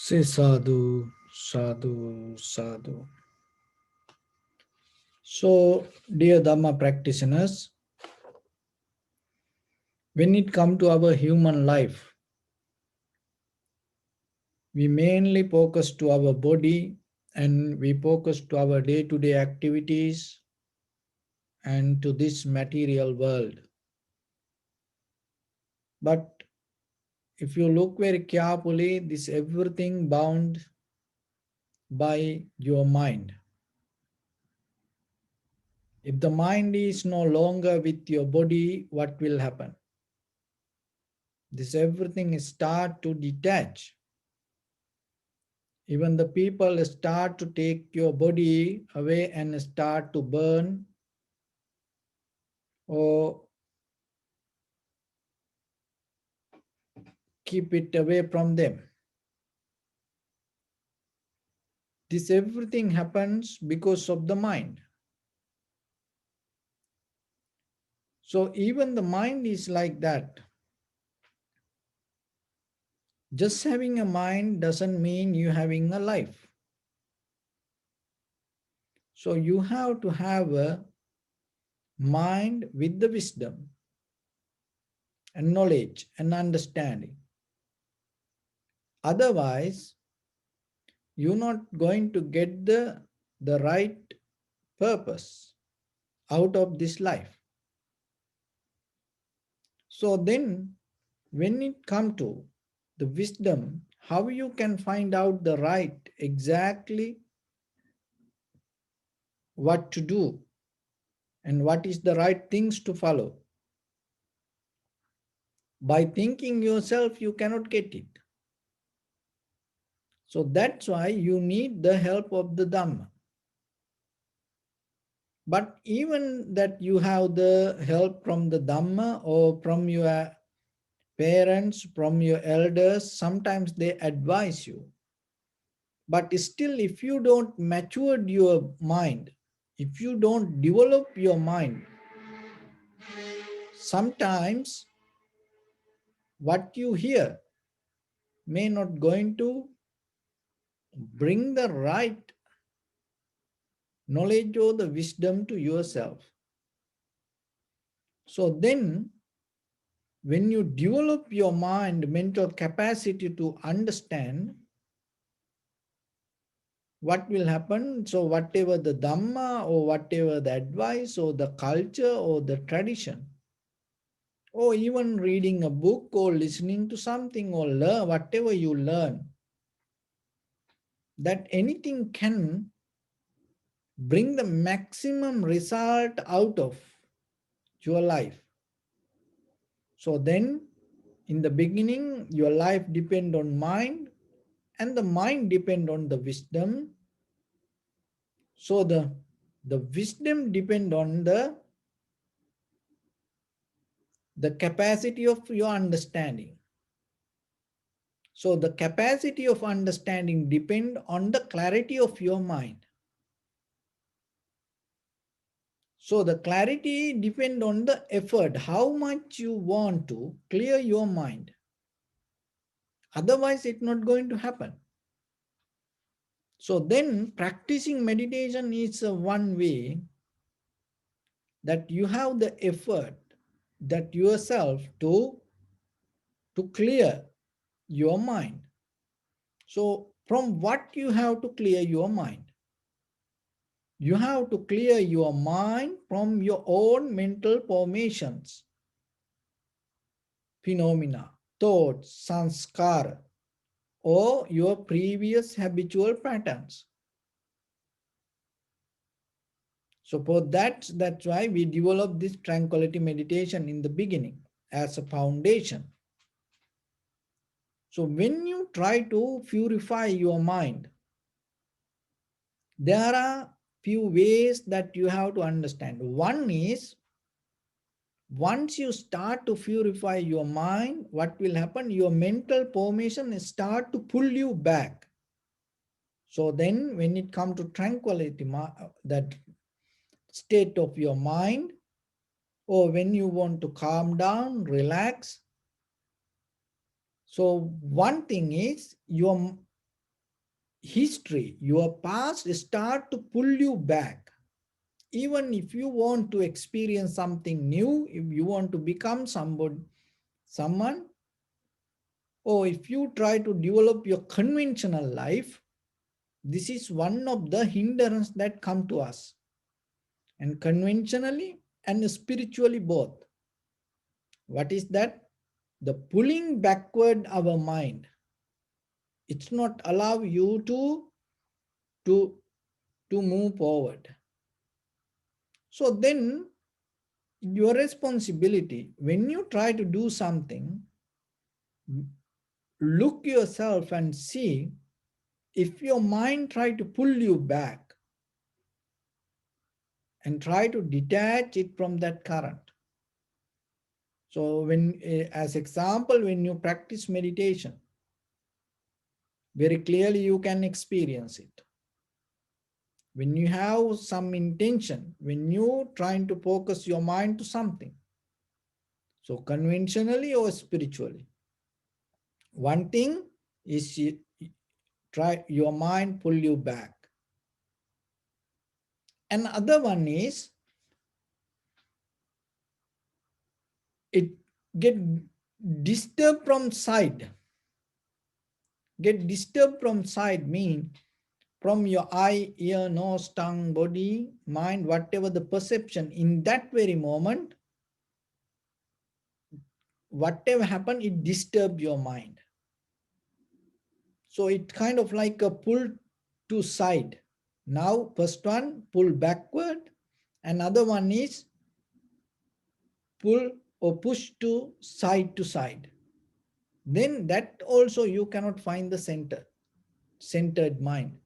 Say sadhu, sadhu, sadhu. So, dear Dharma practitioners, when it comes to our human life, we mainly focus to our body and we focus to our day-to-day activities and to this material world. But if you look very carefully, this everything bound by your mind. If the mind is no longer with your body, what will happen? This everything start to detach. Even the people start to take your body away and start to burn or keep it away from them. This everything happens because of the mind. So even the mind is like that. Just having a mind doesn't mean you having a life. So you have to have a mind with the wisdom and knowledge and understanding. Otherwise, you're not going to get the right purpose out of this life. So then when it comes to the wisdom, how you can find out the right, exactly what to do and what is the right things to follow. By thinking yourself, you cannot get it. So that's why you need the help of the Dhamma. But even that you have the help from the Dhamma or from your parents, from your elders, sometimes they advise you. But still, if you don't mature your mind, if you don't develop your mind, sometimes what you hear may not going to bring the right knowledge or the wisdom to yourself. So then, when you develop your mind, mental capacity to understand, what will happen? So whatever the Dhamma or whatever the advice or the culture or the tradition, or even reading a book or listening to something or learn whatever you learn, that anything can bring the maximum result out of your life. So then in the beginning, your life depend on mind and the mind depend on the wisdom. So the wisdom depend on the capacity of your understanding. So the capacity of understanding depend on the clarity of your mind. So the clarity depend on the effort, how much you want to clear your mind. Otherwise, it's not going to happen. So then practicing meditation is one way that you have the effort that yourself to clear your mind. So from what you have to clear your mind? You have to clear your mind from your own mental formations, phenomena, thoughts, sanskara, or your previous habitual patterns. So for that's why we develop this tranquility meditation in the beginning as a foundation. So when you try to purify your mind, there are few ways that you have to understand. One is, once you start to purify your mind, what will happen? Your mental formation start to pull you back. So then when it comes to tranquility, that state of your mind, or when you want to calm down, relax. So one thing is history, your past start to pull you back. Even if you want to experience something new, if you want to become someone, or if you try to develop your conventional life, this is one of the hindrance that come to us, and conventionally and spiritually both. What is that? The pulling backward our mind. It's not allow you to to move forward. So then your responsibility, when you try to do something, look yourself and see if your mind try to pull you back, and try to detach it from that current. So when, as example, when you practice meditation, very clearly you can experience it. When you have some intention, when you trying to focus your mind to something, so conventionally or spiritually, one thing is try your mind pull you back. And other one is it get disturbed from side. Get disturbed from side mean from your eye, ear, nose, tongue, body, mind, whatever the perception in that very moment, whatever happened, it disturb your mind. So it kind of like a pull to side. Now, first one, pull backward. Another one is pull or push to side. Then that also you cannot find the centered mind.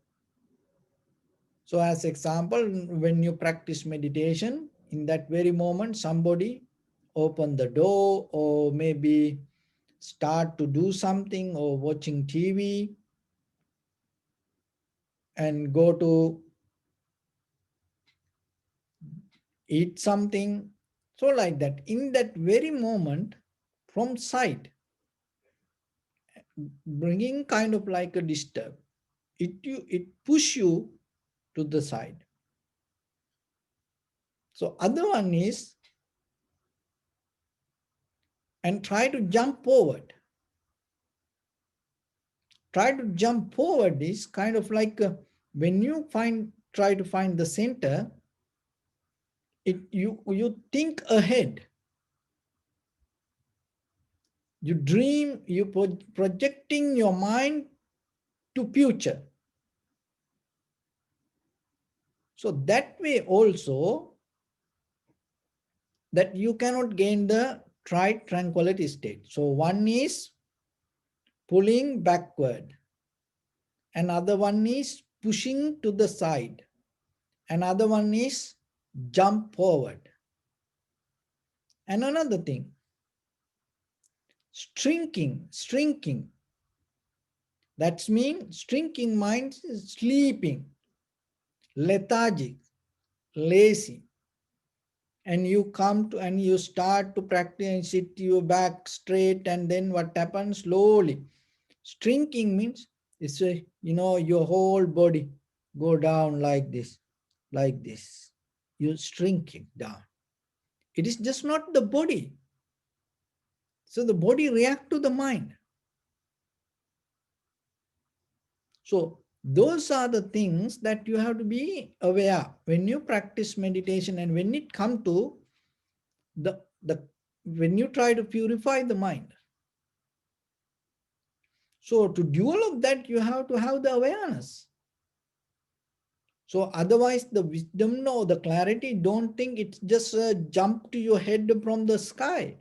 So as example, when you practice meditation, in that very moment, somebody open the door or maybe start to do something or watching TV and go to eat something. So like that, in that very moment, from side, bringing kind of like a disturb, it push you to the side. So other one is, and try to jump forward. Try to jump forward is kind of like when you try to find the center, you think ahead, you dream, you projecting your mind to future. So that way also, that you cannot gain the tranquility state. So one is pulling backward, another one is pushing to the side, another one is jump forward. And another thing, shrinking. That's mean shrinking mind is sleeping, lethargic, lazy. And you come to and you start to practice and sit your back straight, and then what happens slowly? Shrinking means it's your whole body go down like this, like this. You shrink it down. It is just not the body. So the body react to the mind. So those are the things that you have to be aware when you practice meditation, and when it come to the when you try to purify the mind. So to develop that, you have to have the awareness. So otherwise the wisdom, no, the clarity, don't think it's just jump to your head from the sky.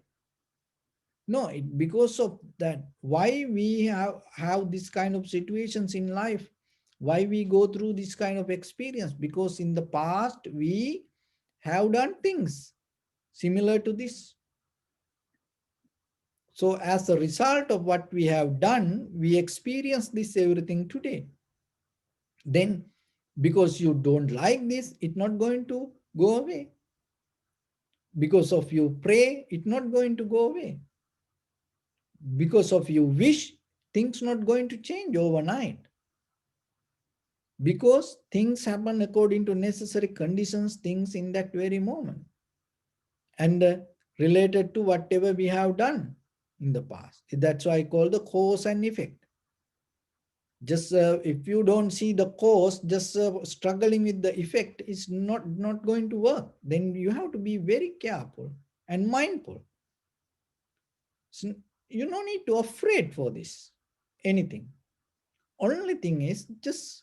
No, because of that, why we have this kind of situations in life, why we go through this kind of experience, because in the past we have done things similar to this. So as a result of what we have done, we experience this everything today. Then because you don't like this, it's not going to go away. Because of you pray, it's not going to go away. Because of you wish, things not going to change overnight. because things happen according to necessary conditions, things in that very moment, and related to whatever we have done in the past. That's why I call the cause and effect. Just if you don't see the cause, just struggling with the effect is not going to work. Then you have to be very careful and mindful. So you don't need to afraid for this anything. Only thing is just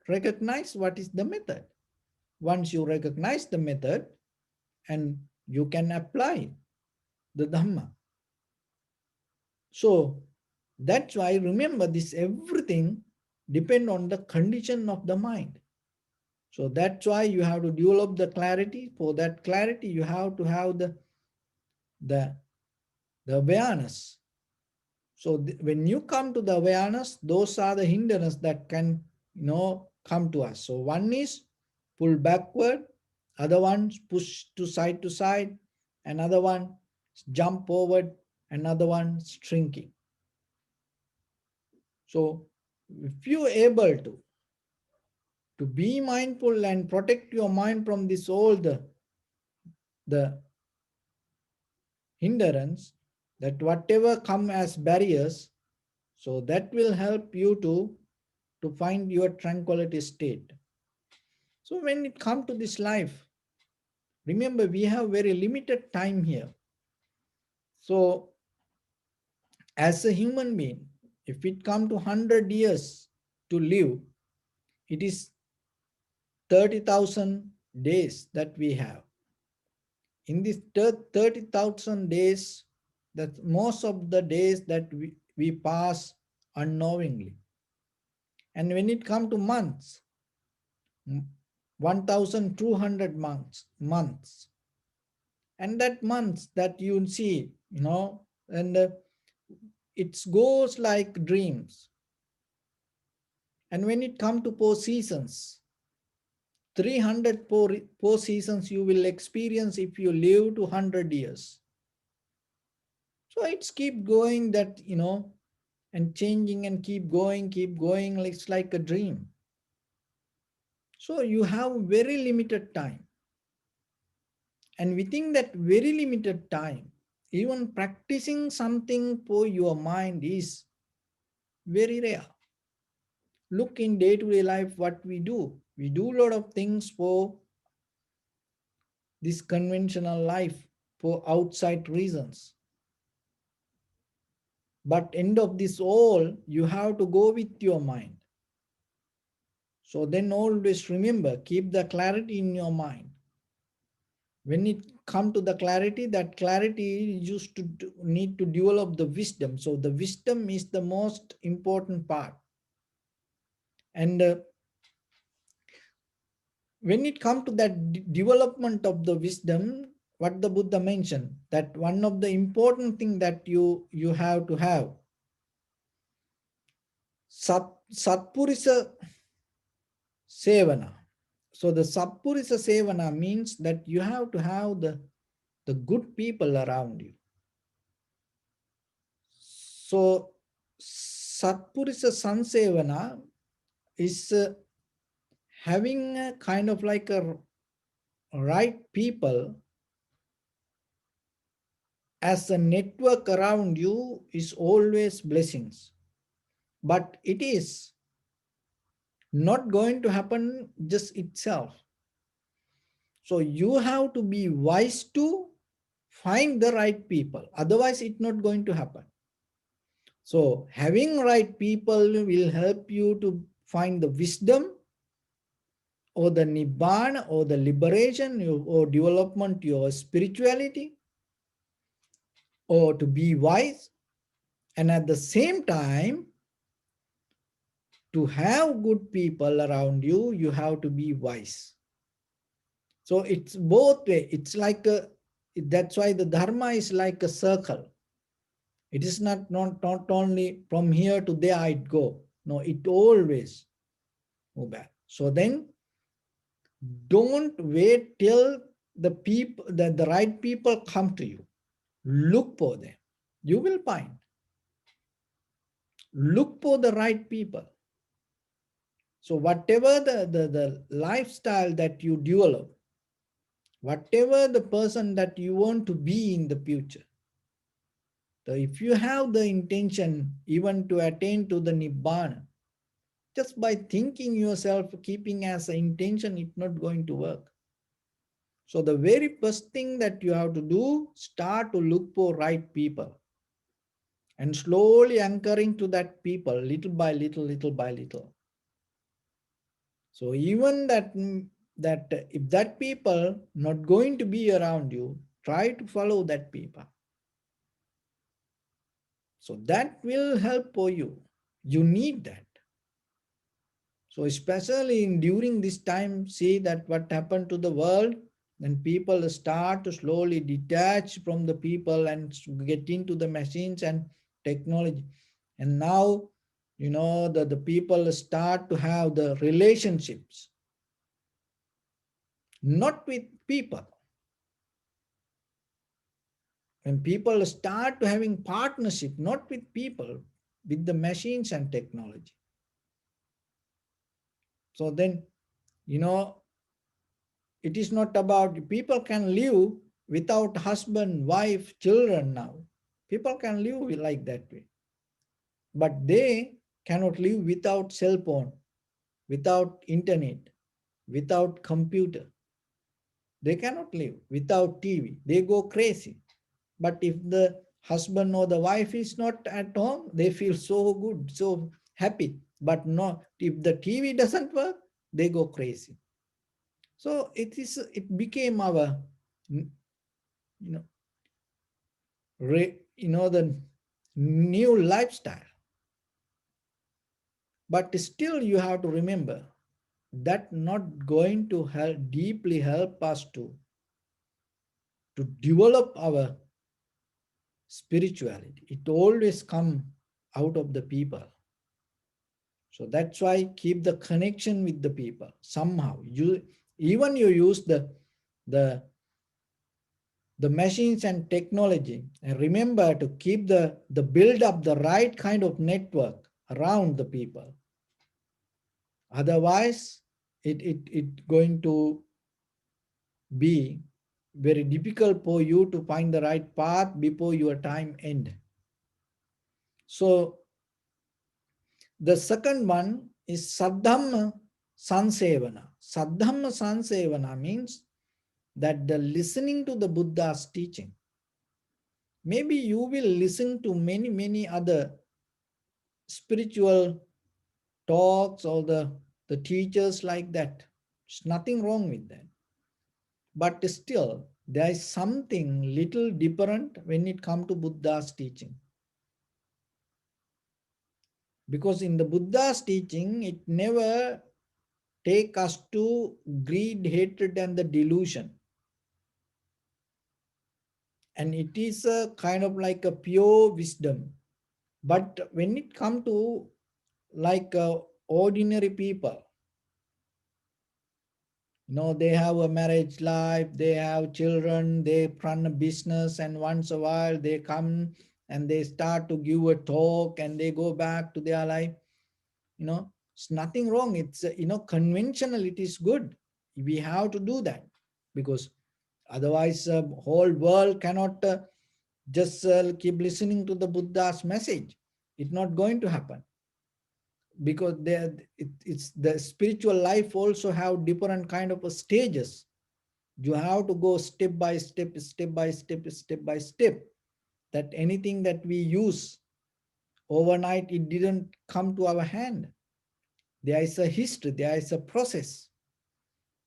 recognize what is the method. Once you recognize the method, and you can apply the Dhamma. So that's why remember this, everything depend on the condition of the mind. So that's why you have to develop the clarity. For that clarity, you have to have the, the awareness. So when you come to the awareness, those are the hindrances that can, come to us. So one is pull backward, other one push to side, another one jump forward, another one shrinking. So if you are able to be mindful and protect your mind from this all the hindrance, that whatever come as barriers, so that will help you to find your tranquility state. So when it comes to this life, remember we have very limited time here. So as a human being, if it come to 100 years to live, it is 30,000 days that we have. In these 30,000 days, that most of the days that we pass unknowingly. And when it comes to months, 1,200 months. And that months that you see, and it goes like dreams. And when it comes to 4 seasons, 300 four seasons you will experience if you live to 100 years. So it's keep going that, and changing and keep going, it's like a dream. So you have very limited time. And within that very limited time, even practicing something for your mind is very rare. Look in day-to-day life what we do. We do a lot of things for this conventional life, for outside reasons. But end of this all, you have to go with your mind. So then always remember, keep the clarity in your mind. When it come to the clarity, that clarity used to need to develop the wisdom. So the wisdom is the most important part. And when it come to that development of the wisdom, what the Buddha mentioned, that one of the important thing that you have to have, Satpurisa Sevana. So the Satpurisa Sevana means that you have to have the good people around you. So Satpurisa Sansevana is having a kind of like a right people as a network around you is always blessings. But it is not going to happen just itself. So you have to be wise to find the right people. Otherwise, it's not going to happen. So having right people will help you to find the wisdom or the nibbana or the liberation or development your spirituality, or to be wise. And at the same time, to have good people around you, you have to be wise. So it's both way. It's like that's why the dharma is like a circle. It is not only from here to there I go. No, it always move back. So then don't wait till the right people come to you. Look for them. You will find. Look for the right people. So whatever the lifestyle that you develop, whatever the person that you want to be in the future, so if you have the intention even to attain to the Nibbana, just by thinking yourself, keeping as an intention, it's not going to work. So the very first thing that you have to do, start to look for right people and slowly anchoring to that people little by little, little by little. So even that if that people not going to be around you, try to follow that people. So that will help for you. You need that. So especially during this time, see that what happened to the world, when people start to slowly detach from the people and get into the machines and technology. And now, the people start to have the relationships, not with people. When people start to having partnership, not with people, with the machines and technology. So then, you know, it is not about people can live without husband, wife, children now. People can live like that way. But they cannot live without cell phone, without internet, without computer. They cannot live without TV. They go crazy. But if the husband or the wife is not at home, they feel so good, so happy. But no, if the TV doesn't work, they go crazy. So it became our, you know, the new lifestyle. But still you have to remember that not going to help deeply help us to develop our spirituality. It always come out of the people. So that's why keep the connection with the people somehow. You use the the machines and technology, and remember to keep the build up the right kind of network around the people. Otherwise, it going to be very difficult for you to find the right path before your time end. So the second one is Saddhamma Sansevana. Saddhamma Sansevana means that the listening to the Buddha's teaching. Maybe you will listen to many other spiritual talks or the teachers like that. There's nothing wrong with that. But still, there is something little different when it comes to Buddha's teaching. Because in the Buddha's teaching, it never take us to greed, hatred, and the delusion. And it is a kind of like a pure wisdom. But when it comes to like ordinary people, they have a marriage life, they have children, they run a business, and once a while they come and they start to give a talk and they go back to their life. It's nothing wrong. It's conventional. It is good. We have to do that because otherwise whole world cannot just keep listening to the Buddha's message. It's not going to happen because it's the spiritual life also have different kind of stages. You have to go step by step, step by step, step by step. That anything that we use overnight, it didn't come to our hand. There is a history, there is a process.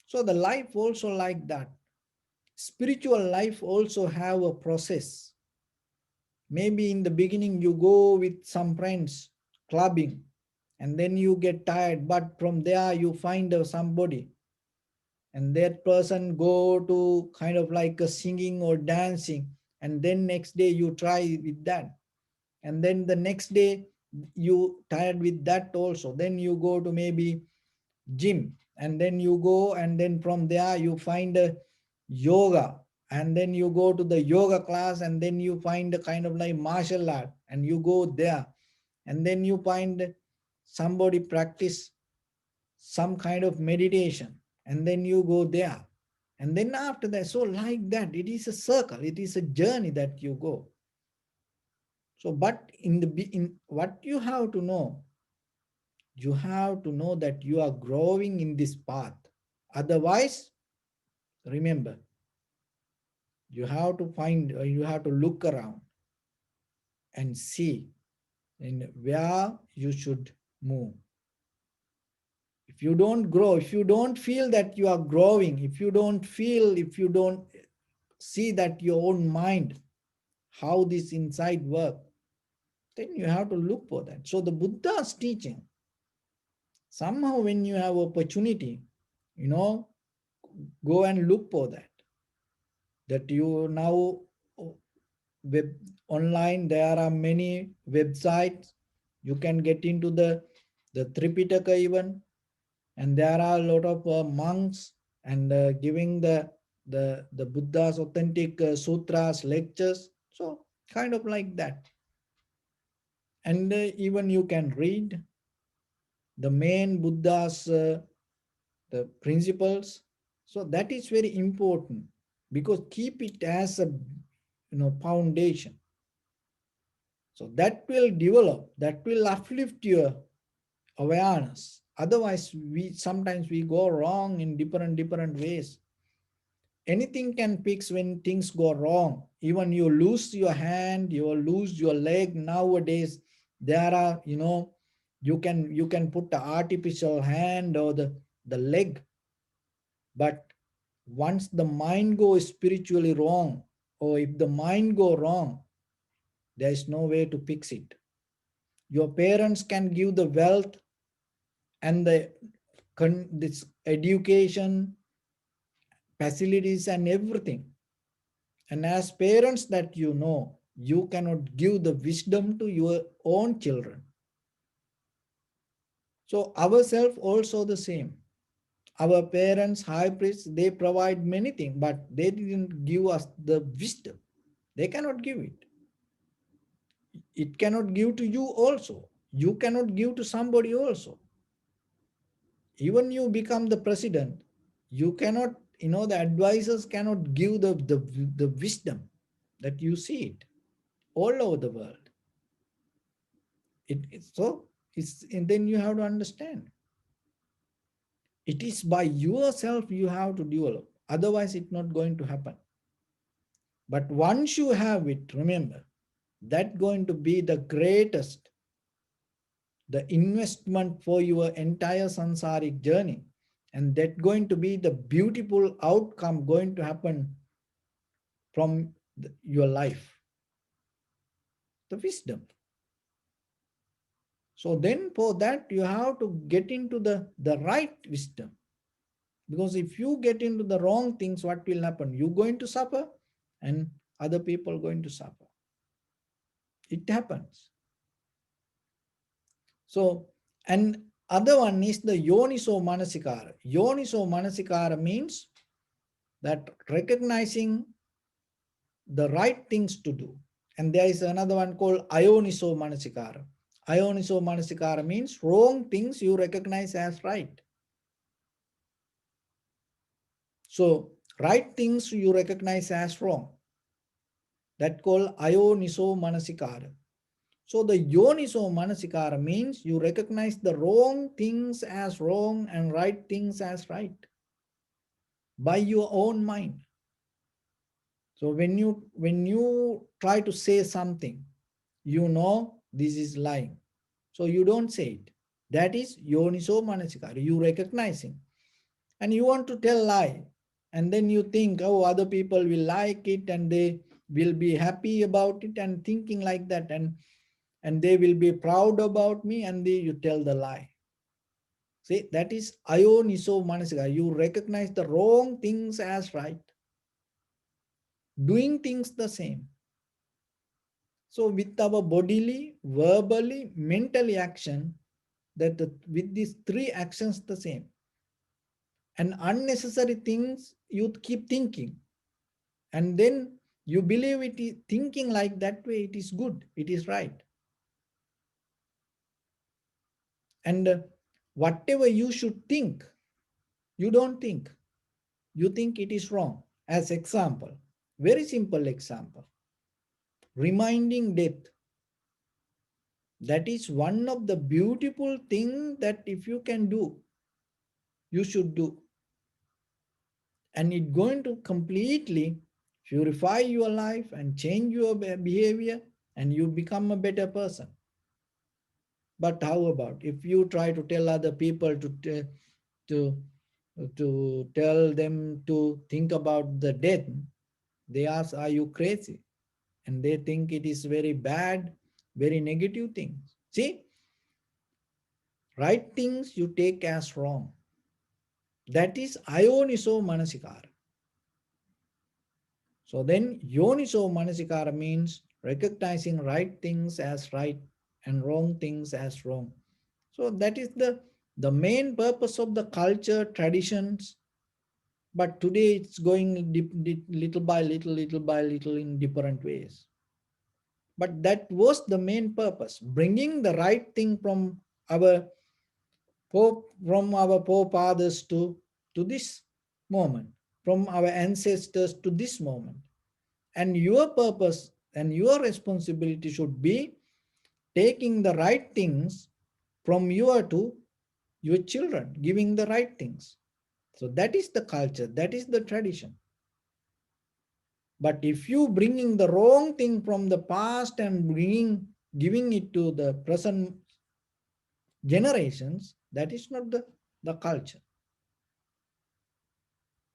So the life also like that. Spiritual life also have a process. Maybe in the beginning you go with some friends clubbing and then you get tired, but from there you find somebody and that person go to kind of like a singing or dancing, and then next day you try with that, and then the next day you tired with that also, then you go to maybe gym, and then you go, and then from there you find a yoga, and then you go to the yoga class, and then you find a kind of like martial art and you go there, and then you find somebody practice some kind of meditation, and then you go there. And then after that, so like that, it is a circle, it is a journey that you go. So, but in what you have to know, you have to know that you are growing in this path. Otherwise, remember, you have to find, or you have to look around and see in where you should move. If you don't grow, if you don't feel that you are growing, if you don't feel, if you don't see that your own mind, how this inside work, then you have to look for that. So the Buddha's teaching, somehow when you have opportunity, you know, go and look for that. That you now web online, there are many websites. You can get into the Tripitaka even, and there are a lot of monks and giving the Buddha's authentic sutras lectures. So kind of like that. And even you can read the main Buddha's the principles. So that is very important, because keep it as a foundation. So that will develop, that will uplift your awareness. Otherwise, we sometimes we go wrong in different ways. Anything can fix when things go wrong. Even you lose your hand, you lose your leg. Nowadays, there are, you can put the artificial hand or the leg, but once the mind goes spiritually wrong, or if the mind go wrong, there is no way to fix it. Your parents can give the wealth and this education facilities and everything, and as parents, that you cannot give the wisdom to your own children. So ourselves also the same. Our parents, high priests, they provide many things, but they didn't give us the wisdom. They cannot give it. It cannot give to you also. You cannot give to somebody also. Even you become the president, you cannot, the advisors cannot give the wisdom that you see it all over the world. So it's, and then you have to understand, it is by yourself you have to develop. Otherwise, it's not going to happen. But once you have it, remember, that going to be the greatest, the investment for your entire sansaric journey. And that going to be the beautiful outcome going to happen from your life, the wisdom. So then for that, you have to get into the right wisdom. Because if you get into the wrong things, what will happen? You're going to suffer, and other people are going to suffer. It happens. So, and other one is the yoniso manasikara. Yoniso manasikara means that recognizing the right things to do. And there is another one called ayoniso manasikara. Ayoniso manasikara means wrong things you recognize as right. So right things you recognize as wrong. That called ayoniso manasikara. So the yoniso manasikara means you recognize the wrong things as wrong and right things as right by your own mind. So when you try to say something, this is lying. So you don't say it. That is yoniso manasikara. You recognizing. And you want to tell lie. And then you think, oh, other people will like it and they will be happy about it, and thinking like that, and they will be proud about me, and you tell the lie. See, that is ayoniso manasikara. You recognize the wrong things as right, doing things the same. So with our bodily, verbally, mentally action, with these three actions the same. And unnecessary things you keep thinking, and then you believe it is thinking like that way, it is good, it is right. And Whatever you should think, you don't think. You think it is wrong. As example, very simple example, reminding death. That is one of the beautiful thing that if you can do, you should do. And it's going to completely purify your life and change your behavior, and you become a better person. But how about if you try to tell other people to to tell them to think about the death, they ask, are you crazy? And they think it is very bad, very negative things. See, right things you take as wrong. That is ayoniso manasikara. So then yoniso manasikara means recognizing right things as right and wrong things as wrong. So that is the main purpose of the culture, traditions. But today it's going little by little, little by little in different ways. But that was the main purpose, bringing the right thing from our forefathers to this moment, from our ancestors to this moment. And your purpose and your responsibility should be taking the right things from you to your children, giving the right things. So that is the culture, that is the tradition. But if you bringing the wrong thing from the past and giving it to the present generations, that is not the culture.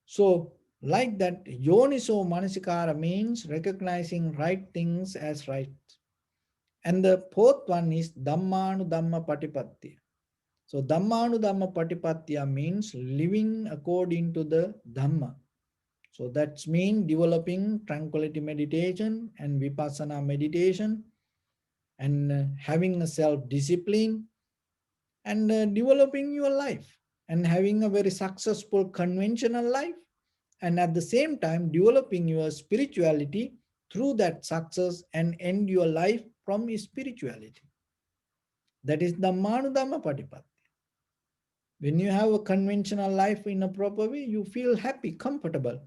So like that, yoniso manasikara means recognizing right things as right. And the fourth one is dhammanu dhamma patipatti. So dhammanu dhamma patipatya means living according to the dhamma. So that's mean developing tranquility meditation and vipassana meditation, and having a self-discipline, and developing your life and having a very successful conventional life, and at the same time developing your spirituality through that success and end your life from spirituality. That is the Manudama Patipat. When you have a conventional life in a proper way, you feel happy, comfortable.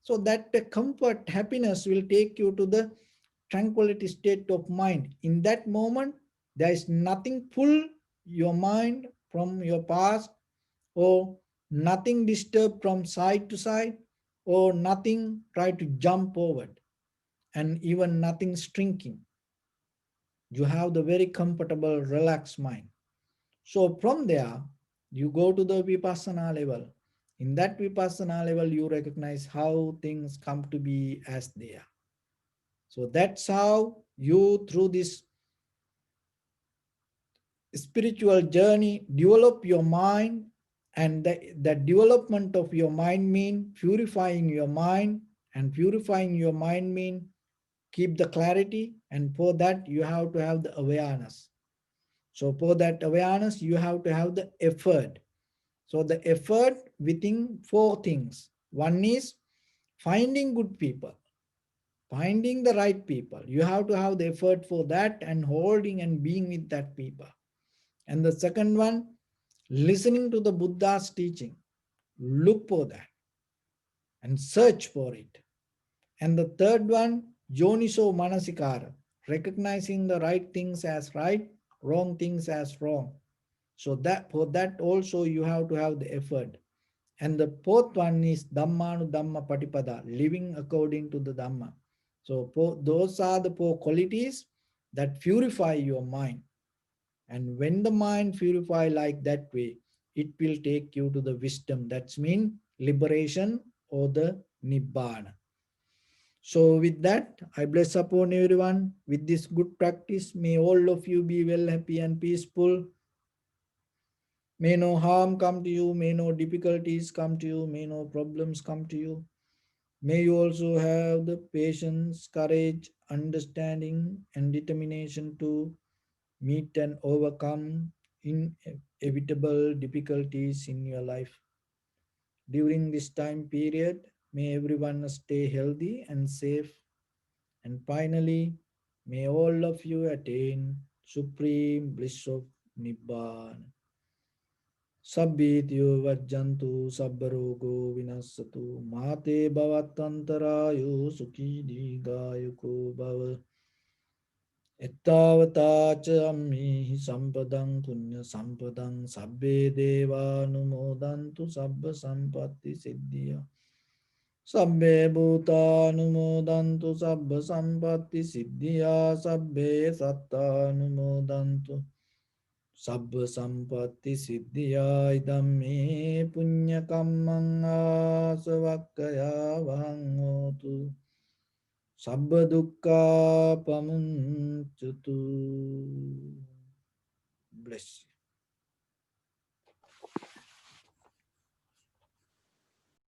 So that the comfort, happiness will take you to the tranquility state of mind. In that moment, there is nothing pull your mind from your past, or nothing disturb from side to side, or nothing try to jump forward, and even nothing shrinking. You have the very comfortable, relaxed mind. So from there, you go to the vipassana level. In that vipassana level, you recognize how things come to be as they are. So that's how you, through this spiritual journey, develop your mind. And the development of your mind mean purifying your mind. And purifying your mind mean keep the clarity. And for that, you have to have the awareness. So for that awareness, you have to have the effort. So the effort within four things. One is finding good people, finding the right people. You have to have the effort for that and holding and being with that people. And the second one, listening to the Buddha's teaching. Look for that and search for it. And the third one, Yoniso Manasikara, recognizing the right things as right, wrong things as wrong. So that for that also you have to have the effort. And the fourth one is Dhammanu Dhamma Patipada, living according to the Dhamma. So those are the four qualities that purify your mind. And when the mind purify like that way, it will take you to the wisdom. That's mean liberation or the Nibbana. So with that, I bless upon everyone with this good practice. May all of you be well, happy and peaceful. May no harm come to you, may no difficulties come to you, may no problems come to you. May you also have the patience, courage, understanding, and determination to meet and overcome inevitable difficulties in your life. During this time period, may everyone stay healthy and safe. And finally, may all of you attain supreme bliss of Nibbana. Sabbitiyo vajjantu sabbarogo vinassatu mate bhavattantarayo sukhi digayuko bhava ettavataca ammihi sampadang punya sampadang sabbe devanumodantu sabba sampatti siddhya sabbe bhutanumodantu sabba sampatti siddhya sabbe sattanumodantu sabba sampatti siddhya idam me punya kammang asavakkaya vahang hotu sabba dukkha pamuncatu. Bless you.